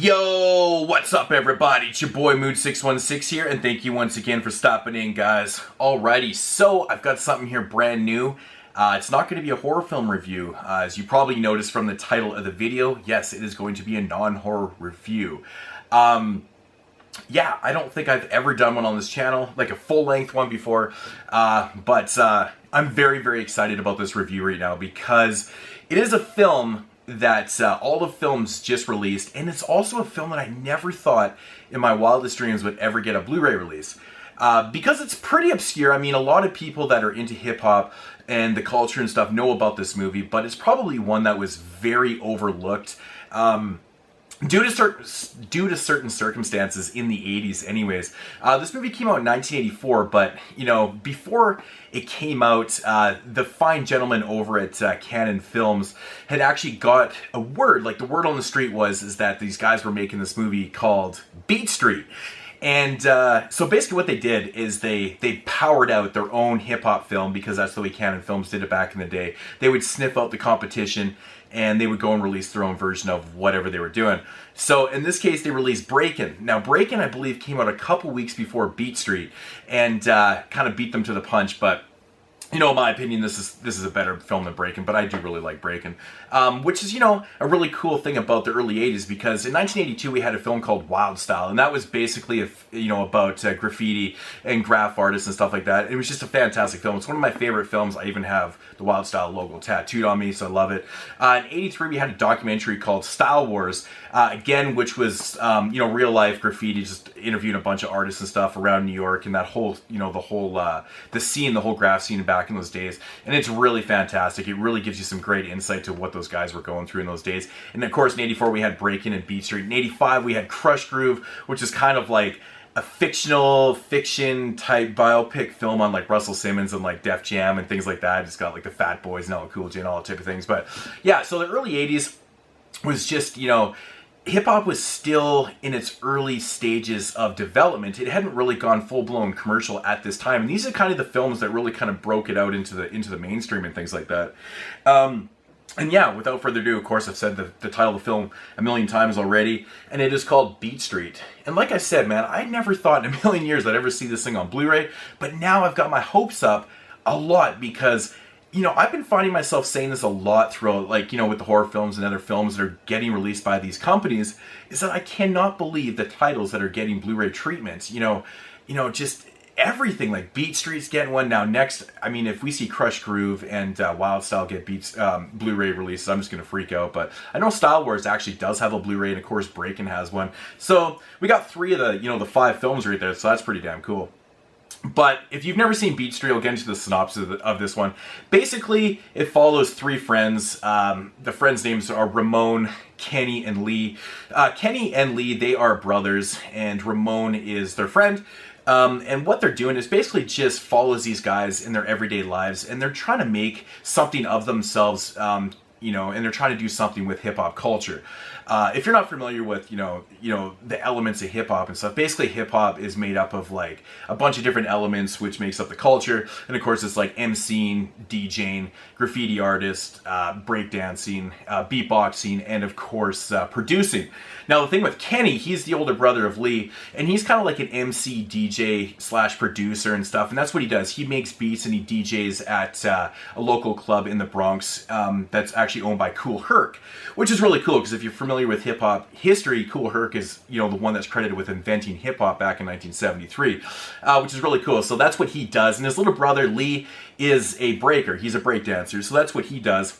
Yo, what's up everybody? It's your boy Mood616 here, and thank you once again for stopping in, guys. Alrighty, so I've got something here brand new. It's not going to be a horror film review. As you probably noticed from the title of the video, yes, it is going to be a non-horror review. Yeah, I don't think I've ever done one on this channel, like a full-length one before, but I'm very, very excited about this review right now because it is a film that all the films just released, and it's also a film that I never thought in my wildest dreams would ever get a Blu-ray release. Because it's pretty obscure. I mean, a lot of people that are into hip-hop and the culture and stuff know about this movie, but it's probably one that was very overlooked. Due to certain circumstances in the 80s anyways. This movie came out in 1984, but, you know, before it came out, the fine gentleman over at Canon Films had actually got a word, like the word on the street is that these guys were making this movie called Beat Street. And so basically what they did is they powered out their own hip-hop film, because that's the way Canon Films did it back in the day. They would sniff out the competition and they would go and release their own version of whatever they were doing. So in this case, they released Breakin'. Now Breakin', I believe, came out a couple weeks before Beat Street and kind of beat them to the punch, but you know, in my opinion, this is a better film than Breakin', but I do really like Breakin'. Which is, you know, a really cool thing about the early 80s, because in 1982 we had a film called Wild Style, and that was basically, about graffiti and graph artists and stuff like that. It was just a fantastic film. It's one of my favorite films. I even have the Wild Style logo tattooed on me, so I love it. In 83 we had a documentary called Style Wars, again, which was, real life graffiti, just interviewing a bunch of artists and stuff around New York, and that whole, the scene, the whole graph scene back in those days. And it's really fantastic. It really gives you some great insight to what those guys were going through in those days. And of course in 84 we had Breakin' and Beat Street. In 85 we had Crush Groove, which is kind of like a fiction type biopic film on like Russell Simmons and like Def Jam and things like that. It's got like the Fat Boys and LL Cool J and all that type of things. But yeah, so the early 80s was just, hip-hop was still in its early stages of development. It hadn't really gone full-blown commercial at this time, and these are kind of the films that really kind of broke it out into the mainstream and things like that. And yeah, without further ado, of course, I've said the title of the film a million times already, and it is called Beat Street. And like I said, man, I never thought in a million years I'd ever see this thing on Blu-ray, but now I've got my hopes up a lot because, I've been finding myself saying this a lot throughout, with the horror films and other films that are getting released by these companies, is that I cannot believe the titles that are getting Blu-ray treatments. Just everything, like Beat Street's getting one now. Next, I mean, if we see Crush Groove and Wild Style get Blu-ray releases, I'm just going to freak out. But I know Style Wars actually does have a Blu-ray, and of course Breakin' has one. So we got 3 of the 5 films right there, so that's pretty damn cool. But if you've never seen Beat Street, I'll get into the synopsis of this one. Basically, it follows 3 friends. The friends' names are Ramon, Kenny, and Lee. Kenny and Lee, they are brothers, and Ramon is their friend. And what they're doing is basically just follows these guys in their everyday lives, and they're trying to make something of themselves, and they're trying to do something with hip-hop culture. If you're not familiar with, the elements of hip-hop and stuff, basically hip-hop is made up of, like, a bunch of different elements which makes up the culture. And, of course, it's, like, MCing, DJing, graffiti artist, breakdancing, beatboxing, and, of course, producing. Now, the thing with Kenny, he's the older brother of Lee, and he's kind of like an MC, DJ / producer and stuff, and that's what he does. He makes beats and he DJs at a local club in the Bronx that's actually owned by Kool Herc, which is really cool, because if you're familiar with hip-hop history, Kool Herc is, the one that's credited with inventing hip-hop back in 1973, which is really cool. So that's what he does, and his little brother Lee is a breaker. He's a breakdancer, so that's what he does.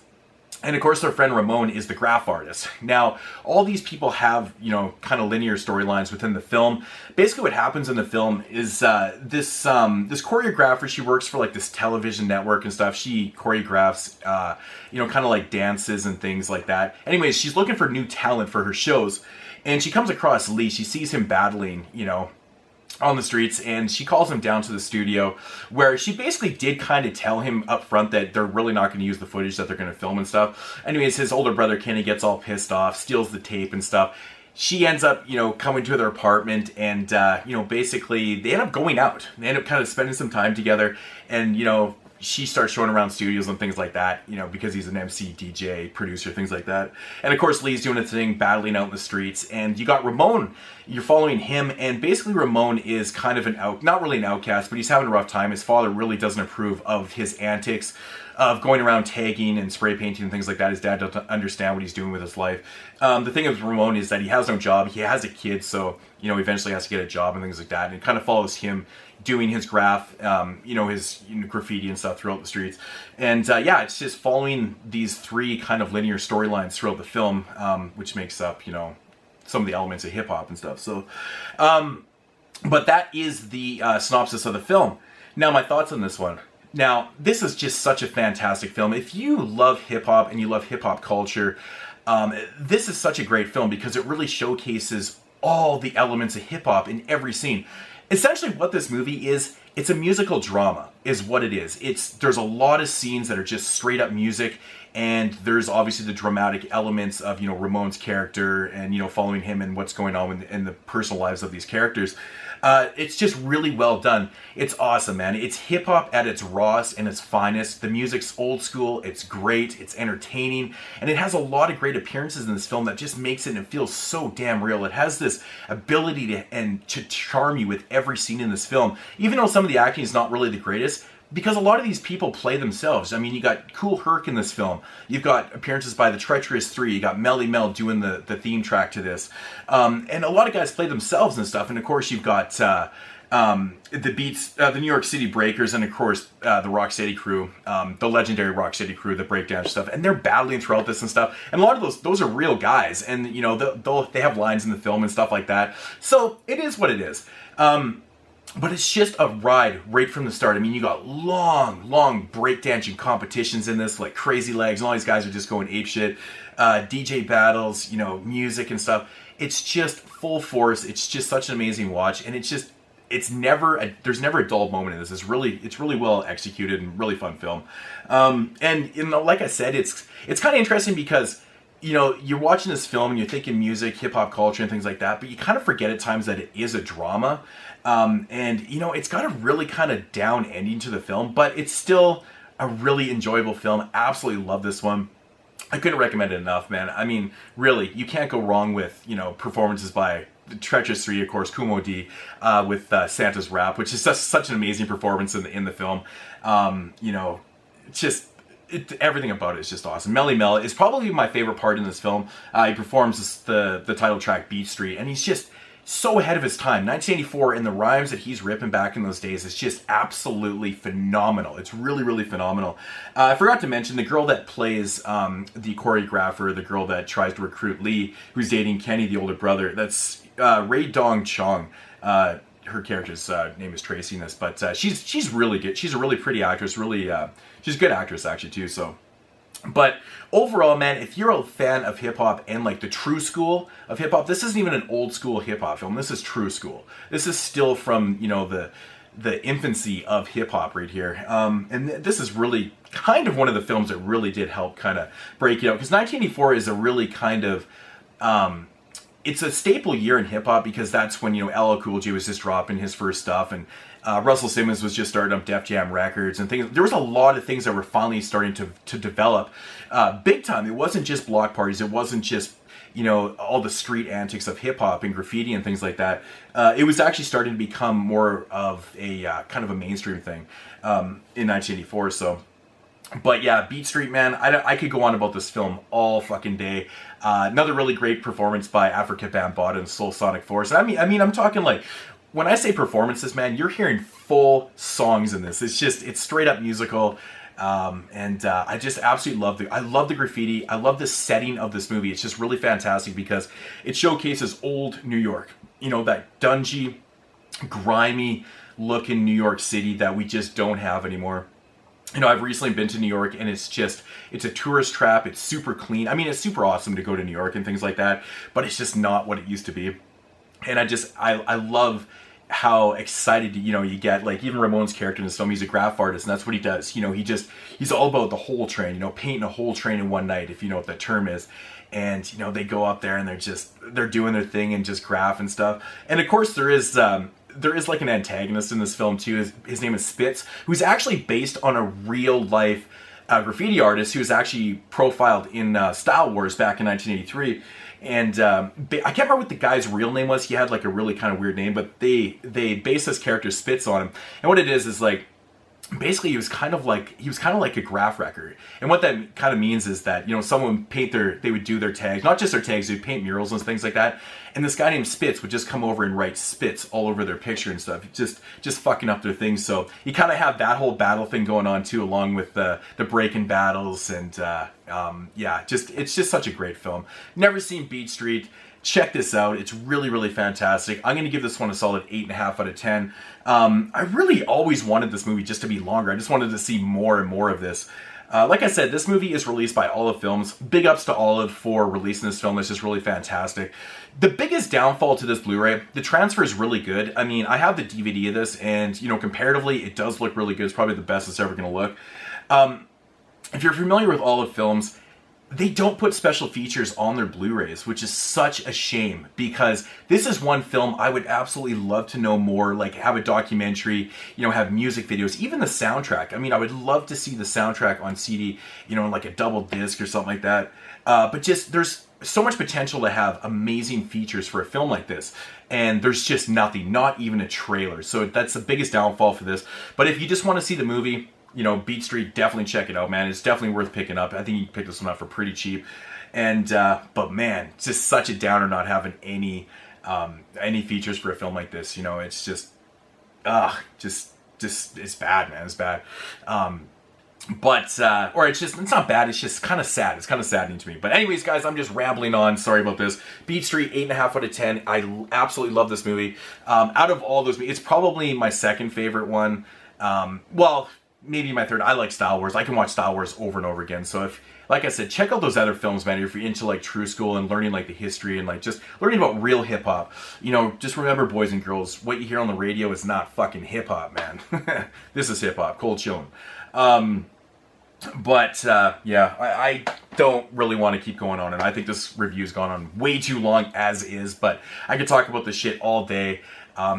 And of course their friend Ramon is the graph artist. Now, all these people have, kind of linear storylines within the film. Basically what happens in the film is this choreographer, she works for like this television network and stuff. She choreographs, kind of like dances and things like that. Anyways, she's looking for new talent for her shows. And she comes across Lee. She sees him battling, on the streets, and she calls him down to the studio, where she basically did kind of tell him up front that they're really not going to use the footage that they're going to film and stuff. Anyways, his older brother Kenny gets all pissed off, steals the tape and stuff. She ends up, coming to their apartment, and, basically they end up going out. They end up kind of spending some time together, and, she starts showing around studios and things like that, you know, because he's an MC, DJ, producer, things like that. And of course, Lee's doing a thing, battling out in the streets. And you got Ramon, you're following him. And basically Ramon is kind of not really an outcast, but he's having a rough time. His father really doesn't approve of his antics of going around tagging and spray painting and things like that. His dad doesn't understand what he's doing with his life. The thing with Ramon is that he has no job. He has a kid, so, you know, eventually has to get a job and things like that. And it kind of follows him doing his his graffiti and stuff throughout the streets. And yeah, it's just following these three kind of linear storylines throughout the film, which makes up, you know, some of the elements of hip hop and stuff. So, but that is the synopsis of the film. Now, my thoughts on this one. Now, this is just such a fantastic film. If you love hip hop and you love hip hop culture, this is such a great film because it really showcases all the elements of hip hop in every scene. Essentially what this movie is, it's a musical drama is what it is. There's a lot of scenes that are just straight up music, and there's obviously the dramatic elements of, you know, Ramon's character and, you know, following him and what's going on in the personal lives of these characters. It's just really well done. It's awesome, man. It's hip hop at its rawest and its finest. The music's old school. It's great. It's entertaining. And it has a lot of great appearances in this film that just makes it and it feels so damn real. It has this ability to charm you with every scene in this film. Even though some of the acting is not really the greatest, because a lot of these people play themselves. I mean, you got Kool Herc in this film. You've got appearances by the Treacherous Three. You got Melly Mel doing the theme track to this. And a lot of guys play themselves and stuff. And of course, you've got the New York City Breakers, and of course, the Rocksteady crew, the legendary Rocksteady crew, the breakdance stuff. And they're battling throughout this and stuff. And a lot of those are real guys. And, you know, they have lines in the film and stuff like that. So it is what it is. But it's just a ride right from the start. I mean, you got long breakdancing competitions in this, like Crazy Legs, and all these guys are just going apeshit. DJ battles, you know, music and stuff. It's just full force. It's just such an amazing watch, and there's never a dull moment in this. It's really well executed and really fun film. And you know, like I said, it's kind of interesting because, you know, you're watching this film and you're thinking music, hip hop culture and things like that, but you kind of forget at times that it is a drama. And, you know, it's got a really kind of down ending to the film, but it's still a really enjoyable film. Absolutely love this one. I couldn't recommend it enough, man. I mean, really, you can't go wrong with, you know, performances by the Treacherous Three, of course, Kumo D, with Santa's Rap, which is just such an amazing performance in the film. You know, everything about it is just awesome. Melly Mel is probably my favorite part in this film. He performs the title track, Beat Street, and he's just so ahead of his time. 1984, and the rhymes that he's ripping back in those days is just absolutely phenomenal. It's really phenomenal. I forgot to mention the girl that plays the choreographer, the girl that tries to recruit Lee, who's dating Kenny, the older brother. That's Ray Dong Chong. Her character's name is Tracy in this, but she's really good. She's a really pretty actress. She's a good actress actually too. So. But overall, man, if you're a fan of hip-hop and like the true school of hip-hop, this isn't even an old school hip-hop film. This is true school. This is still from, you know, the infancy of hip-hop right here. And this is really kind of one of the films that really did help kind of break it out. Because 1984 is a really kind of... it's a staple year in hip-hop because that's when, you know, LL Cool J was just dropping his first stuff, and Russell Simmons was just starting up Def Jam Records and things. There was a lot of things that were finally starting to develop big time. It wasn't just block parties. It wasn't just, you know, all the street antics of hip-hop and graffiti and things like that. It was actually starting to become more of a kind of a mainstream thing in 1984. So... But yeah, Beat Street, man, I could go on about this film all fucking day. Another really great performance by Afrika Bambaataa and Soul Sonic Force. I mean, I'm talking like, when I say performances, man, you're hearing full songs in this. It's straight up musical. And I just absolutely love the graffiti. I love the setting of this movie. It's just really fantastic because it showcases old New York. You know, that dungy, grimy look in New York City that we just don't have anymore. You know, I've recently been to New York, and it's a tourist trap. It's super clean. I mean, it's super awesome to go to New York and things like that, but it's just not what it used to be. And I love how excited, you know, you get. Like, even Ramon's character in this film, he's a graph artist, and that's what he does. You know, he's all about the whole train, you know, painting a whole train in one night, if you know what that term is. And, you know, they go up there and they're doing their thing and just graph and stuff. And of course there is, there is like an antagonist in this film too. His name is Spitz, who's actually based on a real life graffiti artist who was actually profiled in Style Wars back in 1983. And I can't remember what the guy's real name was. He had like a really kind of weird name, but they based this character Spitz on him. And what it is like, basically he was kind of like a graph record. And what that kind of means is that, you know, someone they would do their tags, not just their tags, they'd paint murals and things like that. And this guy named Spitz would just come over and write Spitz all over their picture and stuff, just fucking up their things. So you kind of have that whole battle thing going on too, along with the break-in battles. And yeah, it's just such a great film. Never seen Beat Street. Check this out. It's really, really fantastic. I'm going to give this one a solid 8.5 out of 10. I really always wanted this movie just to be longer. I just wanted to see more and more of this. Like I said, this movie is released by Olive Films. Big ups to Olive for releasing this film. It's just really fantastic. The biggest downfall to this Blu-ray, the transfer is really good. I mean, I have the DVD of this, and, you know, comparatively, it does look really good. It's probably the best it's ever going to look. If you're familiar with Olive Films, they don't put special features on their Blu-rays, which is such a shame, because this is one film I would absolutely love to know more, like have a documentary, you know, have music videos, even the soundtrack. I mean, I would love to see the soundtrack on CD, you know, like a double disc or something like that. But just, there's so much potential to have amazing features for a film like this. And there's just nothing, not even a trailer. So that's the biggest downfall for this. But if you just want to see the movie, you know, Beat Street, definitely check it out, man. It's definitely worth picking up. I think you can pick this one up for pretty cheap. And, but man, it's just such a downer not having any features for a film like this. You know, it's just, it's bad, man. It's bad. Or it's not bad. It's just kind of sad. It's kind of saddening to me. But anyways, guys, I'm just rambling on. Sorry about this. Beat Street, 8.5 out of 10. I absolutely love this movie. Out of all those, it's probably my second favorite one. Well, maybe my third. I like Style Wars. I can watch Style Wars over and over again. So if, like I said, check out those other films, man. If you're into like True School and learning like the history and like just learning about real hip hop, you know, just remember, boys and girls, what you hear on the radio is not fucking hip hop, man. This is hip hop, cold chillin'. Yeah, I don't really want to keep going on, and I think this review's gone on way too long as is, but I could talk about this shit all day.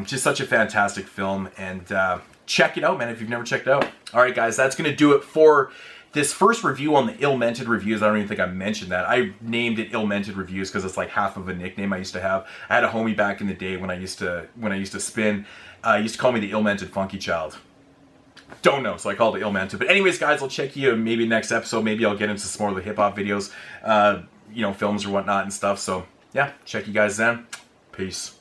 Just such a fantastic film, and check it out, man, if you've never checked it out. Alright, guys, that's going to do it for this first review on the ILLMented reviews. I don't even think I mentioned that. I named it ILLMented reviews because it's like half of a nickname I used to have. I had a homie back in the day when I used to spin. He used to call me the ILLMented Funky Child. Don't know, so I called it ILLMented. But anyways, guys, I'll check you maybe next episode. Maybe I'll get into some more of the hip-hop videos, you know, films or whatnot and stuff. So, yeah, check you guys then. Peace.